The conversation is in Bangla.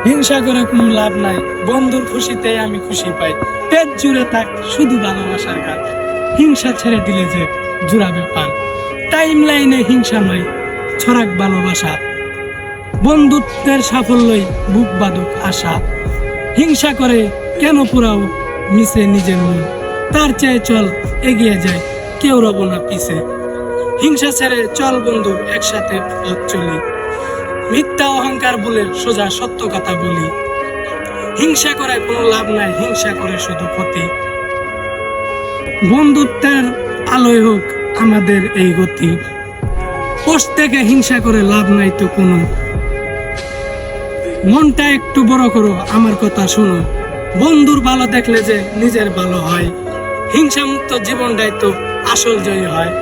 হিংসা করে কোনো লাভ নাই, বন্ধুর খুশিতে আমি খুশি পাই। পেট জুড়ে থাক শুধু ভালোবাসার গান, হিংসা ছেড়ে দিলে যে জুড়াবে পান। টাইম লাইনে হিংসা নয়, ছড়াক ভালোবাসা, বন্ধুত্বের সাফল্যই বুক বাদুক আশা। হিংসা করে কেন পুরাও মিশে নিজের মন, তার চেয়ে চল এগিয়ে যায়, কেউ রব না পিছে। হিংসা ছেড়ে চল বন্ধু একসাথে পথ চলি, মিথ্যা অহংকার বলে সোজা সত্য কথা বলি। হিংসা করে কোনো লাভ নাই, হিংসা করে শুধু ক্ষতি। বন্ধুত্বের আলোয় হোক আমাদের এই গতি, পোস্ট থেকে হিংসা করে লাভ নাই তো কোনো। মনটা একটু বড় করো, আমার কথা শোনো, বন্ধুর ভালো দেখলে যে নিজের ভালো হয়। হিংসা মুক্ত জীবনটাই তো আসল জয় হয়।